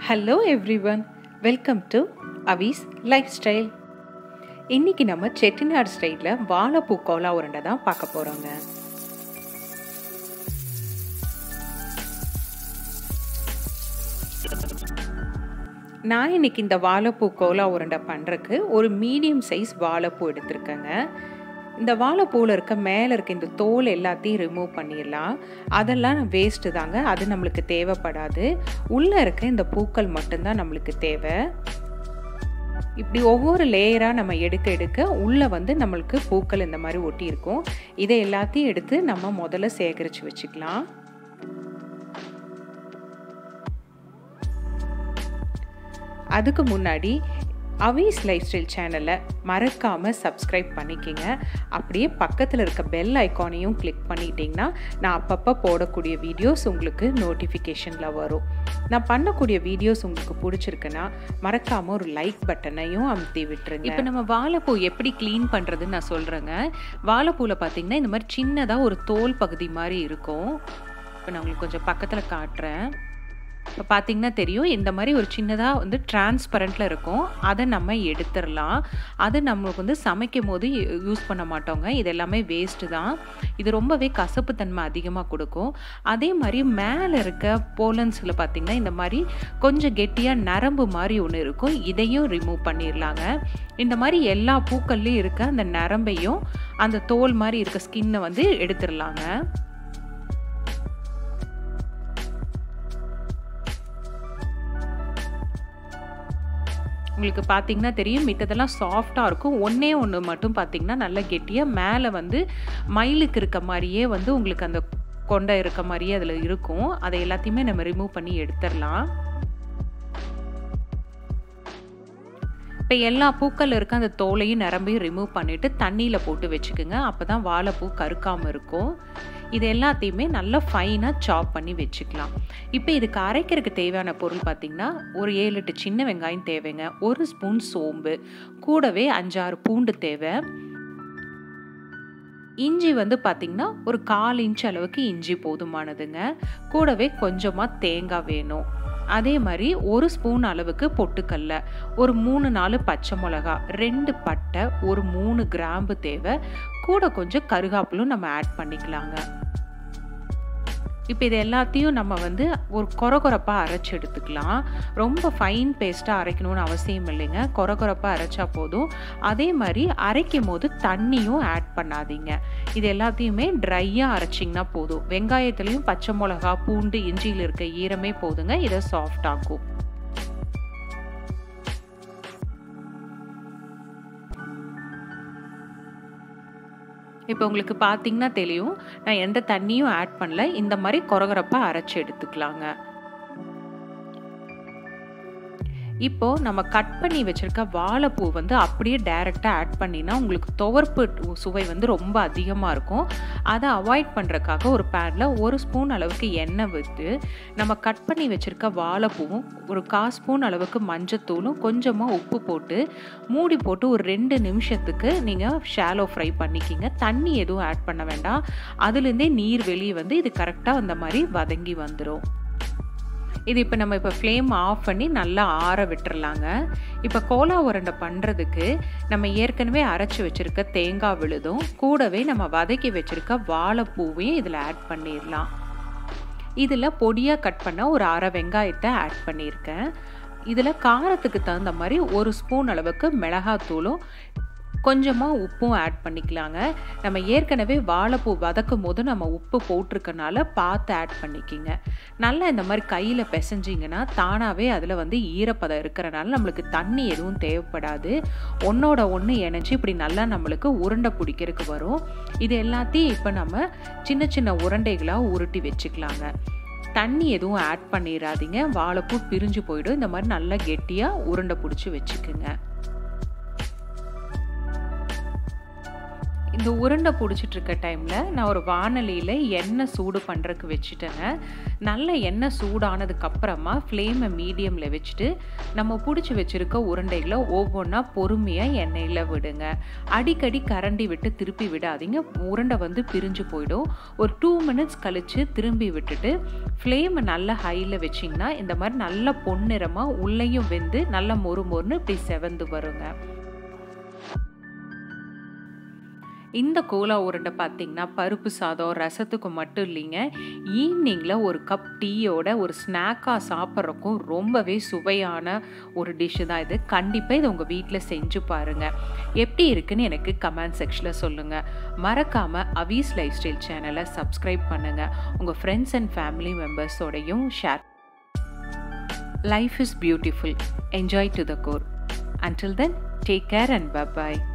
Hello everyone, welcome to Avis lifestyle. இன்னைக்கு நம்ம செட்டிநாடு ஸ்டைல்ல வாழைப்பூ கோலா உருண்டை தான் பார்க்க போறோங்க. நான் இன்னைக்கு இந்த வாழைப்பூ கோலா உருண்டை பண்றதுக்கு ஒரு மீடியம் சைஸ் வாழைப்பூ எடுத்திருக்கேங்க. இந்த வாழைப்பூவில் இருக்க மேலே இருக்க இந்த தோல் எல்லாத்தையும் ரிமூவ் பண்ணிடலாம். அதெல்லாம் வேஸ்ட்டு தாங்க, அது நம்மளுக்கு தேவைப்படாது. உள்ளே இருக்க இந்த பூக்கள் மட்டும்தான் நம்மளுக்கு தேவை. இப்படி ஒவ்வொரு லேயராக நம்ம எடுக்க உள்ளே நம்மளுக்கு பூக்கள் இந்த மாதிரி ஒட்டி இருக்கும். இதை எல்லாத்தையும் எடுத்து நம்ம முதல்ல சேகரித்து வச்சுக்கலாம். அதுக்கு முன்னாடி அவிஸ் லைஃப் ஸ்டைல் சேனலை மறக்காமல் சப்ஸ்கிரைப் பண்ணிக்கிங்க. அப்படியே பக்கத்தில் இருக்க பெல் ஐக்கானையும் கிளிக் பண்ணிட்டீங்கன்னா நான் அப்பப்போ போடக்கூடிய வீடியோஸ் உங்களுக்கு நோட்டிஃபிகேஷனில் வரும். நான் பண்ணக்கூடிய வீடியோஸ் உங்களுக்கு பிடிச்சிருக்குன்னா மறக்காமல் ஒரு லைக் பட்டனையும் அமுத்தி விட்டுருங்க. இப்போ நம்ம வாழைப்பூ எப்படி க்ளீன் பண்ணுறதுன்னு நான் சொல்கிறேங்க. வாழைப்பூவில் பார்த்தீங்கன்னா இந்த மாதிரி சின்னதாக ஒரு தோல் பகுதி மாதிரி இருக்கும். இப்போ நான் உங்களுக்கு கொஞ்சம் பக்கத்தில் காட்டுறேன். இப்போ பார்த்தீங்கன்னா தெரியும், இந்த மாதிரி ஒரு சின்னதாக டிரான்ஸ்பரண்ட்டில் இருக்கும். அதை நம்ம எடுத்துடலாம். அது நம்மளுக்கு சமைக்கும் போது யூஸ் பண்ண மாட்டோங்க. இது எல்லாமே வேஸ்ட்டு தான். இது ரொம்பவே கசப்புத்தன்மை அதிகமாக கொடுக்கும். அதே மாதிரி மேலே இருக்க போலன்ஸில் பார்த்திங்கன்னா இந்த மாதிரி கொஞ்சம் கெட்டியாக நரம்பு மாதிரி ஒன்று இருக்கும். இதையும் ரிமூவ் பண்ணிடலாங்க. இந்த மாதிரி எல்லா பூக்கள்லேயும் இருக்க அந்த நரம்பையும் அந்த தோல் மாதிரி இருக்க ஸ்கின்னை எடுத்துடலாங்க. உங்களுக்கு பார்த்தீங்கன்னா தெரியும், மித்ததெல்லாம் சாஃப்டாக இருக்கும். ஒன்றே ஒன்று மட்டும் பார்த்தீங்கன்னா நல்லா கெட்டியாக மேலே மயிலுக்கு இருக்க மாதிரியே உங்களுக்கு அந்த கொண்டை இருக்க மாதிரியே அதில் இருக்கும். அதை எல்லாத்தையுமே நம்ம ரிமூவ் பண்ணி எடுத்துடலாம். இப்போ எல்லா பூக்கள் இருக்க அந்த தோலையும் நிரம்பையும் ரிமூவ் பண்ணிவிட்டு தண்ணியில் போட்டு வச்சுக்கோங்க. அப்போ தான் வாழைப்பூ கருக்காமல் இருக்கும். இது எல்லாத்தையுமே நல்லா ஃபைனாக சாப் பண்ணி வச்சுக்கலாம். இப்போ இதுக்கு அரைக்கிறதுக்கு தேவையான பொருள் பார்த்திங்கன்னா ஒரு 7-8 சின்ன வெங்காயம் தேவைங்க, 1 ஸ்பூன் சோம்பு, கூடவே 5-6 பூண்டு தேவை. இஞ்சி பார்த்திங்கன்னா ஒரு 1/4 இன்ச் அளவுக்கு இஞ்சி போதுமானதுங்க. கூடவே கொஞ்சமாக தேங்காய் வேணும். அதே மாதிரி 1 ஸ்பூன் அளவுக்கு பொட்டுக்கல்ல, ஒரு 3-4 பச்சை மிளகா, 2 பட்டை, ஒரு 3 கிராம்பு தேவை. கூட கொஞ்சம் கருகாப்பிலும் நம்ம ஆட் பண்ணிக்கலாங்க. இப்போ இது எல்லாத்தையும் நம்ம ஒரு கொரகொரப்பாக அரைச்சி எடுத்துக்கலாம். ரொம்ப ஃபைன் பேஸ்ட்டாக அரைக்கணும்னு அவசியம் இல்லைங்க, கொரகொரப்பாக அரைச்சா போதும். அதே மாதிரி அரைக்கும் போது தண்ணியும் ஆட் பண்ணாதீங்க. இது எல்லாத்தையுமே ட்ரையாக அரைச்சிங்கன்னா போதும். வெங்காயத்துலேயும் பச்சை மிளகா, பூண்டு, இஞ்சியில் இருக்க ஈரமே போதுங்க, இதை சாஃப்ட் ஆக்கும். இப்போ உங்களுக்கு பார்த்தீங்கன்னா தெரியும், நான் எந்த தண்ணியும் ஆட் பண்ணல. இந்த மாதிரி கொரகொரப்பாக அரைச்சி எடுத்துக்கலாங்க. இப்போது நம்ம கட் பண்ணி வச்சுருக்க வாழைப்பூ அப்படியே டைரெக்டாக ஆட் பண்ணினா உங்களுக்கு துவர்ப்பு சுவை ரொம்ப அதிகமாக இருக்கும். அதை அவாய்ட் பண்ணுறதுக்காக ஒரு பேனில் 1 ஸ்பூன் அளவுக்கு எண்ணெய் விட்டு நம்ம கட் பண்ணி வச்சுருக்க வாழைப்பூவும் ஒரு 1/4 ஸ்பூன் அளவுக்கு மஞ்சத்தூளும் கொஞ்சமாக உப்பு போட்டு மூடி போட்டு ஒரு 2 நிமிஷத்துக்கு நீங்கள் ஷாலோ ஃப்ரை பண்ணிக்கிங்க. தண்ணி எதுவும் ஆட் பண்ண வேண்டாம். அதுலேருந்தே நீர் வெளியே இது கரெக்டாக அந்த மாதிரி வதங்கி வந்துடும். இது இப்போ நம்ம ஃப்ளேம் ஆஃப் பண்ணி நல்லா ஆற விட்டுறலாங்க. இப்போ கோலா உருண்டை பண்ணுறதுக்கு நம்ம ஏற்கனவே அரைச்சி வச்சுருக்க தேங்காய் விழுதும் கூடவே நம்ம வதக்கி வச்சுருக்க வாழைப்பூவையும் இதில் ஆட் பண்ணிடலாம். இதில் பொடியாக கட் பண்ண ஒரு 1/2 வெங்காயத்தை ஆட் பண்ணியிருக்கேன். இதில் காரத்துக்கு தகுந்த மாதிரி 1 ஸ்பூன் அளவுக்கு மிளகாத்தூளும் கொஞ்சமாக உப்பும் ஆட் பண்ணிக்கலாங்க. நம்ம ஏற்கனவே வாழைப்பூ வதக்கும் போது நம்ம உப்பு போட்டிருக்கனால பார்த்து ஆட் பண்ணிக்கிங்க. நல்லா இந்த மாதிரி கையில் பிசைஞ்சிங்கன்னா தானாகவே அதில் ஈரப்பதம் இருக்கிறனால நம்மளுக்கு தண்ணி எதுவும் தேவைப்படாது. ஒன்றோட ஒன்று இணைஞ்சி இப்படி நல்லா நம்மளுக்கு உருண்டை பிடிக்கிறதுக்கு வரும். இது எல்லாத்தையும் இப்போ நம்ம சின்ன சின்ன உருண்டைகளாக உருட்டி வச்சுக்கலாங்க. தண்ணி எதுவும் ஆட் பண்ணிடாதீங்க, வாழைப்பூ பிரிஞ்சு போயிடும். இந்த மாதிரி நல்லா கெட்டியாக உருண்டை பிடிச்சி வச்சுக்குங்க. இந்த உருண்டை பிடிச்சிட்டு இருக்க டைமில் நான் ஒரு வானலியில் எண்ணெய் சூடு பண்ணுறதுக்கு வச்சுட்டேங்க. நல்ல எண்ணெய் சூடானதுக்கப்புறமா ஃப்ளேமை மீடியமில் வச்சுட்டு நம்ம பிடிச்சி வச்சுருக்க உருண்டைகளை ஒவ்வொன்றா பொறுமையாக எண்ணெயில் விடுங்க. அடிக்கடி கரண்டி விட்டு திருப்பி விடாதீங்க, உருண்டை வந்து பிரிஞ்சு போயிடும். ஒரு 2 மினிட்ஸ் கழித்து திரும்பி விட்டுட்டு ஃப்ளேமை நல்லா ஹையில் வச்சிங்கன்னா இந்த மாதிரி நல்லா பொன்னிறமாக உள்ளேயும் வெந்து நல்லா மொறுமொறுன்னு இப்படி செவந்து வருங்க. இந்த கோலா உருண்டை பார்த்திங்கன்னா பருப்பு சாதம் ரசத்துக்கு மட்டும் இல்லைங்க, ஈவினிங்கில் ஒரு கப் டீயோட ஒரு ஸ்நாக்காக சாப்பிட்றக்கும் ரொம்பவே சுவையான ஒரு டிஷ்ஷு தான் இது. கண்டிப்பாக இதை உங்கள் வீட்டில் செஞ்சு பாருங்கள். எப்படி இருக்குன்னு எனக்கு கமெண்ட் செக்ஷனில் சொல்லுங்கள். மறக்காமல் அவீஸ் லைஃப் ஸ்டைல் சேனலை சப்ஸ்கிரைப் பண்ணுங்கள். உங்கள் ஃப்ரெண்ட்ஸ் அண்ட் ஃபேமிலி மெம்பர்ஸோடையும் share. Life is beautiful. Enjoy to the core. Until then, take care and bye-bye.